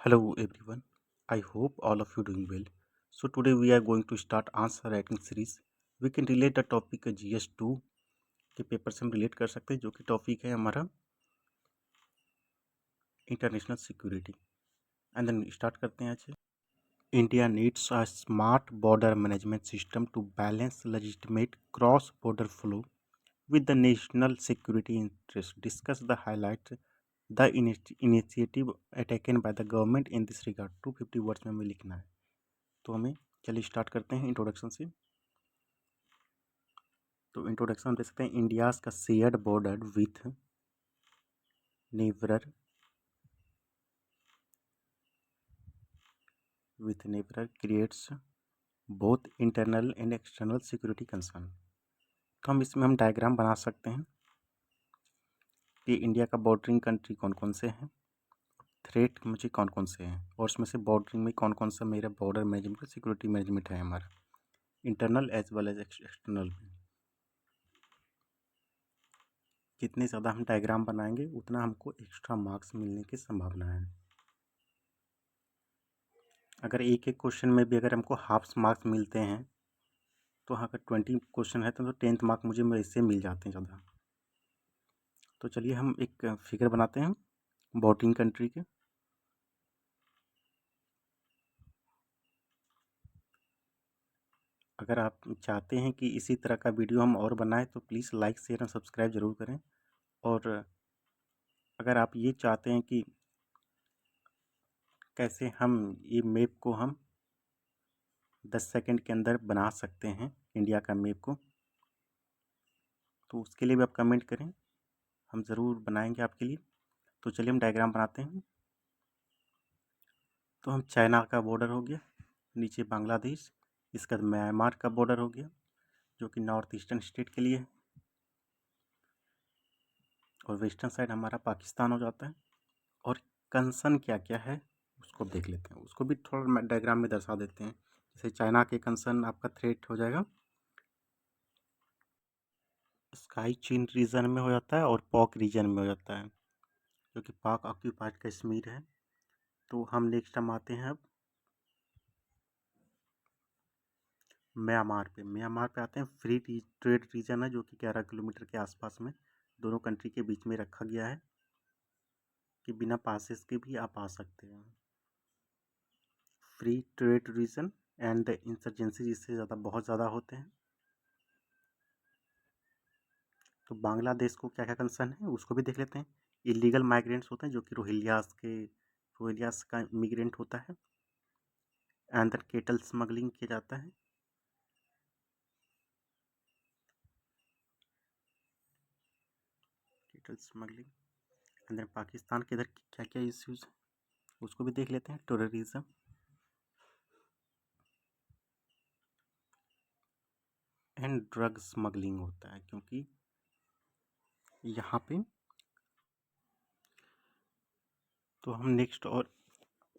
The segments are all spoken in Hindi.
Hello everyone. I hope all of you doing well. So today we are going to start answer writing series. We can relate the topic GS2 के पेपर से हम रिलेट कर सकते हैं जो कि टॉपिक है हमारा international security and then start करते हैं आज। India needs a smart border management system to balance legitimate cross border flow with the national security interest. Discuss the highlights the initiative taken by the government in this regard. 250 words में हमें लिखना है, तो हमें चलिए स्टार्ट करते हैं इंट्रोडक्शन से। तो इंट्रोडक्शन देख सकते हैं, इंडियाज का shared border with नेबरर creates both internal and external security concern. तो हम डायग्राम बना सकते हैं कि इंडिया का बॉर्डरिंग कंट्री कौन कौन से हैं, थ्रेट मुझे कौन कौन से हैं, और उसमें से बॉर्डरिंग में कौन कौन सा मेरा बॉर्डर मैनेजमेंट सिक्योरिटी मैनेजमेंट है हमारा internal as well as external में। जितने ज़्यादा हम डायग्राम बनाएंगे उतना हमको एक्स्ट्रा मार्क्स मिलने की संभावना है। अगर एक एक क्वेश्चन में भी अगर हमको हाफ मार्क्स मिलते हैं तो अगर 20 क्वेश्चन है तो 10th मार्क मुझे इससे मिल जाते हैं ज़्यादा। तो चलिए हम एक फिगर बनाते हैं बॉर्डरिंग कंट्री के। अगर आप चाहते हैं कि इसी तरह का वीडियो हम और बनाएं तो प्लीज़ लाइक शेयर और सब्सक्राइब ज़रूर करें। और अगर आप ये चाहते हैं कि कैसे हम ये मैप को हम 10 सेकंड के अंदर बना सकते हैं इंडिया का मैप को, तो उसके लिए भी आप कमेंट करें, हम ज़रूर बनाएंगे आपके लिए। तो चलिए हम डायग्राम बनाते हैं। तो हम चाइना का बॉर्डर हो गया, नीचे बांग्लादेश, इसका म्यांमार का बॉर्डर हो गया जो कि नॉर्थ ईस्टर्न स्टेट के लिए है, और वेस्टर्न साइड हमारा पाकिस्तान हो जाता है। और कंसर्न क्या क्या है उसको देख लेते हैं, उसको भी थोड़ा डायग्राम में दर्शा देते हैं। जैसे चाइना के कंसर्न आपका थ्रेट हो जाएगा स्काई चीन रीजन में हो जाता है और पॉक रीजन में हो जाता है, जो कि पाक ऑक्यूपाइड कश्मीर है। तो हम नेक्स्ट हम आते हैं अब म्यांमार पे आते हैं। फ्री ट्रेड रीजन है जो कि 11 किलोमीटर के आसपास में दोनों कंट्री के बीच में रखा गया है कि बिना पासेस के भी आप आ सकते हैं। Free trade region and the insurgency जिससे बहुत ज़्यादा होते हैं। तो बांग्लादेश को क्या क्या कंसर्न है उसको भी देख लेते हैं। इलीगल माइग्रेंट्स होते हैं जो कि रोहिंग्यास का इमिग्रेंट होता है, एंड देन केटल स्मगलिंग किया जाता है। Cattle smuggling and then Pakistan के इधर क्या क्या इश्यूज उसको भी देख लेते हैं। टेररिज्म एंड ड्रग स्मगलिंग होता है, क्योंकि यहाँ पे तो हम नेक्स्ट और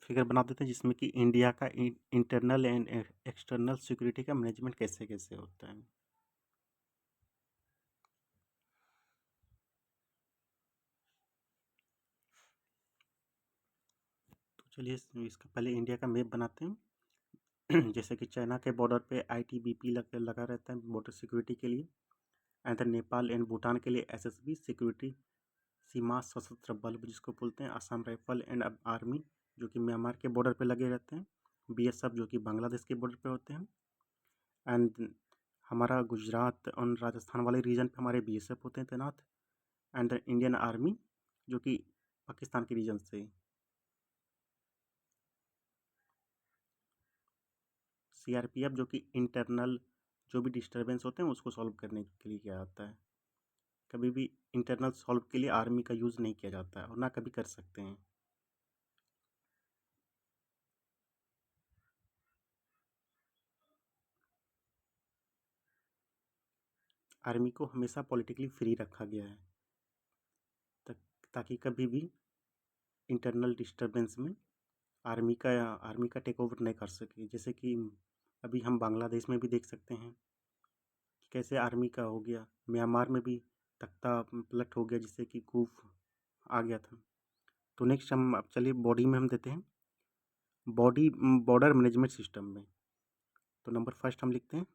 फिगर बना देते हैं जिसमें कि इंडिया का इंटरनल एंड एक्सटर्नल सिक्योरिटी का मैनेजमेंट कैसे कैसे होता है। तो चलिए इसका पहले इंडिया का मैप बनाते हैं। जैसे कि चाइना के बॉर्डर पे ITBP लगा रहता है बॉर्डर सिक्योरिटी के लिए, एंड नेपाल एंड भूटान के लिए SSB सिक्योरिटी, सीमा सशस्त्र बल जिसको बोलते हैं, असम राइफल एंड आर्मी जो कि म्यांमार के बॉर्डर पे लगे रहते हैं, BSF जो कि बांग्लादेश के बॉर्डर पे होते हैं, एंड हमारा गुजरात और राजस्थान वाले रीजन पे हमारे BSF होते हैं तैनात, एंड इंडियन आर्मी जो कि पाकिस्तान के रीजन से, CRPF जो कि इंटरनल जो भी डिस्टर्बेंस होते हैं उसको सॉल्व करने के लिए किया जाता है। कभी भी इंटरनल सॉल्व के लिए आर्मी का यूज़ नहीं किया जाता है और ना कभी कर सकते हैं। आर्मी को हमेशा पॉलिटिकली फ्री रखा गया है ताकि कभी भी इंटरनल डिस्टर्बेंस में आर्मी का टेक ओवर नहीं कर सके। जैसे कि अभी हम बांग्लादेश में भी देख सकते हैं कि कैसे आर्मी का हो गया, म्यांमार में भी तख्ता पलट हो गया जिससे कि कूफ आ गया था। तो नेक्स्ट हम अब चलिए बॉडी में हम देते हैं बॉर्डर मैनेजमेंट सिस्टम में। तो नंबर फर्स्ट हम लिखते हैं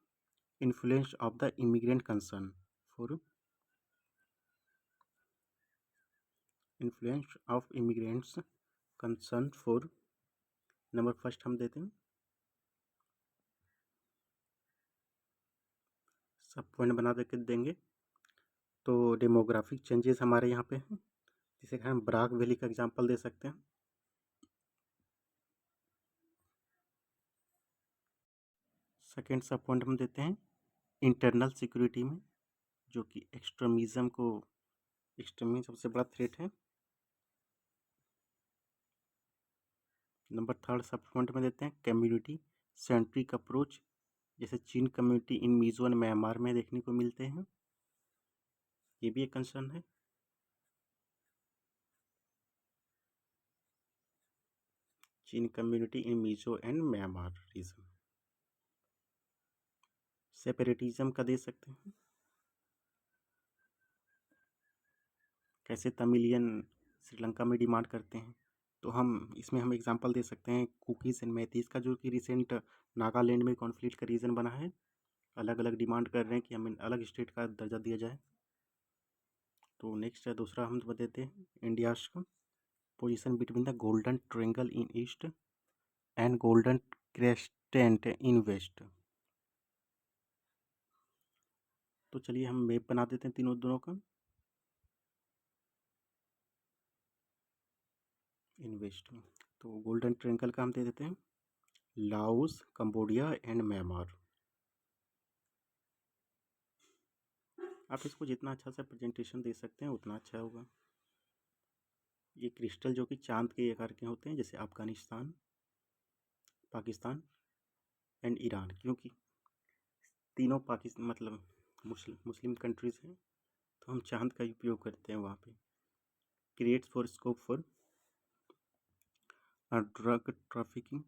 influence of the immigrant concern for influence of immigrants concern for. Number first हम देते हैं, सब पॉइंट बना के देंगे। तो डेमोग्राफिक चेंजेस हमारे यहाँ पे हैं, जिसे हम ब्राक वैली का एग्जांपल दे सकते हैं। सेकेंड सब पॉइंट हम देते हैं इंटरनल सिक्योरिटी में, जो कि एक्सट्रीमिज्म सबसे बड़ा थ्रेट है। नंबर थर्ड सब पॉइंट में देते हैं कम्युनिटी सेंट्रिक अप्रोच, जैसे चीन community in Mizo and Myanmar में देखने को मिलते हैं, ये भी एक कंसर्न है। Chin community in Mizo and Myanmar region. Separatism का दे सकते हैं, कैसे तमिलियन श्रीलंका में डिमांड करते हैं। तो हम एग्जांपल दे सकते हैं कुकीज़ एंड मैतीस का, जो कि रिसेंट नागालैंड में कॉन्फ्लिक्ट का रीज़न बना है। अलग अलग डिमांड कर रहे हैं कि हमें अलग स्टेट का दर्जा दिया जाए। तो नेक्स्ट है दूसरा हम देते हैं इंडियाज का position between the Golden Triangle in east and Golden Crescent in west. तो चलिए हम मैप बना देते हैं तीनों दोनों का। इन वेस्ट तो गोल्डन ट्रायंगल का हम दे देते हैं लाओस, कंबोडिया एंड म्यांमार। आप इसको जितना अच्छा सा प्रेजेंटेशन दे सकते हैं उतना अच्छा होगा। ये क्रिस्टल जो कि चांद के आकार के होते हैं, जैसे अफगानिस्तान, पाकिस्तान एंड ईरान, क्योंकि तीनों पाकिस्तान मतलब मुस्लिम कंट्रीज़ हैं, तो हम चांद का उपयोग करते हैं वहाँ पे। Creates for scope for drug trafficking.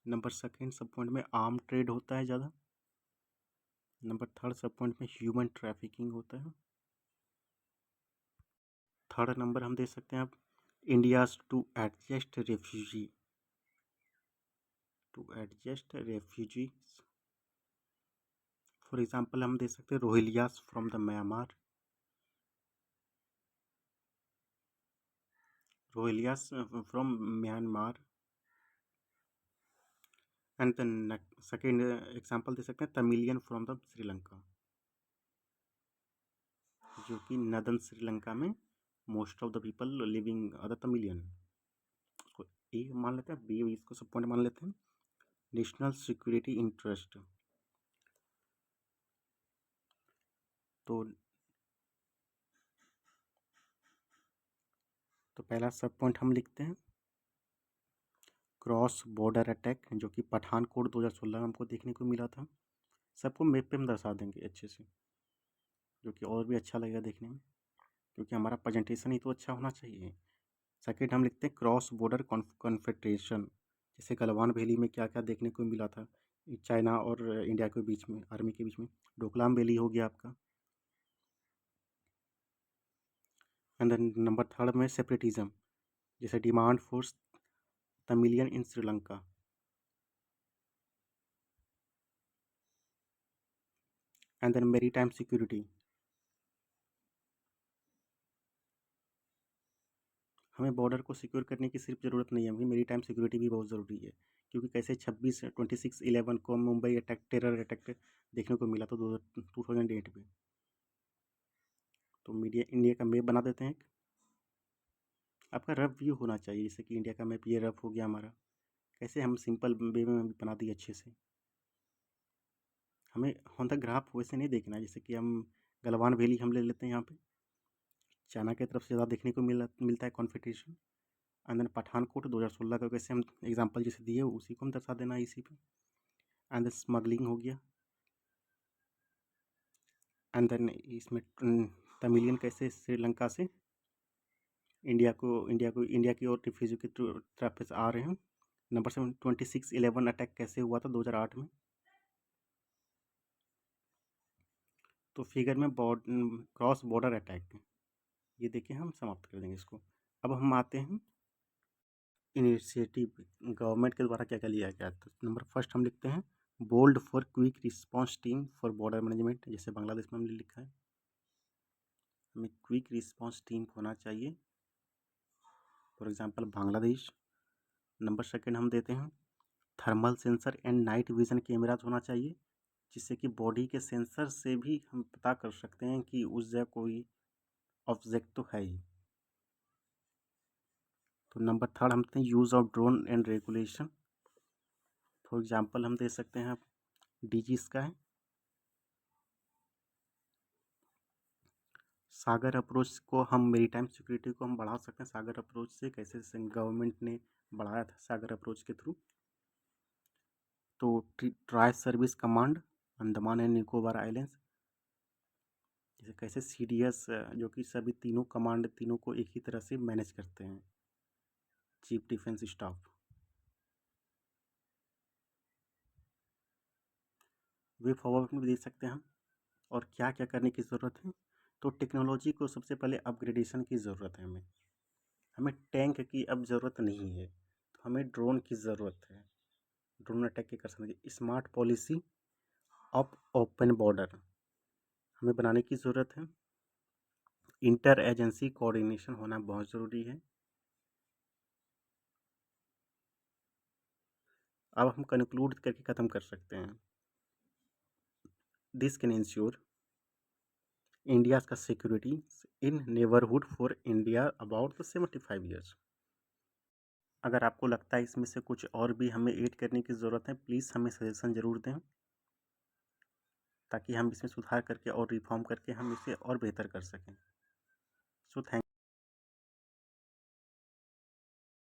Number second sub point में आर्म ट्रेड होता है ज़्यादा। नंबर थर्ड सब पॉइंट में ह्यूमन ट्रैफिकिंग होता है। थर्ड नंबर हम दे सकते हैं आप India's to adjust refugee. For example हम दे सकते हैं Rohingyas from the Myanmar, Rohingyas from Myanmar. And then second example दे सकते हैं तमिलियन फ्रॉम द श्रीलंका, जो कि नदन श्रीलंका में most of the people living are the Tamilian. उसको ए मान लेते हैं, बी इसको सब पॉइंट मान लेते हैं। नेशनल सिक्योरिटी इंटरेस्ट, तो पहला सब पॉइंट हम लिखते हैं क्रॉस बॉर्डर अटैक, जो कि पठानकोट 2016 में हमको देखने को मिला था। सबको मैप पे हम दर्शा देंगे अच्छे से, जो कि और भी अच्छा लगेगा देखने में, क्योंकि हमारा प्रेजेंटेशन ही तो अच्छा होना चाहिए। सेकेंड हम लिखते हैं क्रॉस बॉर्डर कॉन्फेडरेशन, जैसे गलवान वैली में क्या क्या देखने को मिला था चाइना और इंडिया के बीच में, आर्मी के बीच में। डोकलाम वैली हो गया आपका। एंड देन नंबर थर्ड में सेपरेटिज्म, जैसे demand for Tamilian in Sri Lanka. And then maritime security, हमें बॉर्डर को सिक्योर करने की सिर्फ ज़रूरत नहीं है, हमें मेरी टाइम सिक्योरिटी भी बहुत ज़रूरी है, क्योंकि कैसे 26/11 को मुंबई अटैक, टेरर अटैक देखने को मिला था 2008 में। तो मीडिया इंडिया का मैप बना देते हैं एक। आपका रफ व्यू होना चाहिए, जैसे कि इंडिया का मैप ये रफ हो गया हमारा। कैसे हम सिंपल वे में बना दिए अच्छे से। हमें ऑन द ग्राफ वैसे नहीं देखना है, जैसे कि हम गलवान वैली हम ले लेते हैं यहाँ पे, चाइना की तरफ से ज़्यादा देखने को मिलता है कॉन्फिट्रेशन। एंड देन पठानकोट 2016 का कैसे हम एग्जाम्पल जैसे दिए उसी को हम दर्शा देना इसी पे। एंड देन स्मगलिंग हो गया। एंड देन इसमें तमिलियन कैसे श्रीलंका से इंडिया की ओर रिफ्यूजी की तरफ से आ रहे हैं। नंबर 7 26/11 अटैक कैसे हुआ था 2008 में। तो फिगर में क्रॉस बॉर्डर अटैक, ये देखिए हम समाप्त कर देंगे इसको। अब हम आते हैं इनिशिएटिव गवर्नमेंट के द्वारा क्या क्या लिया गया। तो नंबर फर्स्ट हम लिखते हैं bold for quick response team for border management, जैसे बांग्लादेश में हमने लिखा है, हमें क्विक रिस्पॉन्स टीम होना चाहिए, for example Bangladesh. Number second हम देते हैं thermal sensor and night vision cameras होना चाहिए, जिससे कि बॉडी के सेंसर से भी हम पता कर सकते हैं कि उस जगह कोई ऑब्जेक्ट तो है ही। तो नंबर थर्ड हम देते हैं use of drone and regulation, for example हम दे सकते हैं डीजी स्काई। सागर अप्रोच को हम मेरीटाइम सिक्योरिटी को हम बढ़ा सकते हैं सागर अप्रोच से, कैसे गवर्नमेंट ने बढ़ाया था सागर अप्रोच के थ्रू। तो tri service command Andaman and Nicobar islands, जैसे कैसे सीडीएस जो कि सभी तीनों कमांड तीनों को एक ही तरह से मैनेज करते हैं, chief defence staff. Way forward में भी दे सकते हैं हम। और क्या क्या करने की ज़रूरत है, तो टेक्नोलॉजी को सबसे पहले अपग्रेडेशन की ज़रूरत है। हमें हमें टैंक की अब ज़रूरत नहीं है, तो हमें ड्रोन की ज़रूरत है। ड्रोन अटैक के कर सकते हैं। Smart policy of open border हमें बनाने की ज़रूरत है। इंटर एजेंसी कोऑर्डिनेशन होना बहुत ज़रूरी है। अब हम कंक्लूड करके ख़त्म कर सकते हैं। दिस कैन इंश्योर इंडिया का security in neighbourhood for India about 75 years. अगर आपको लगता है इसमें से कुछ और भी हमें ऐड करने की ज़रूरत है, प्लीज़ हमें सजेशन ज़रूर दें, ताकि हम इसमें सुधार करके और रिफॉर्म करके हम इसे और बेहतर कर सकें। So thank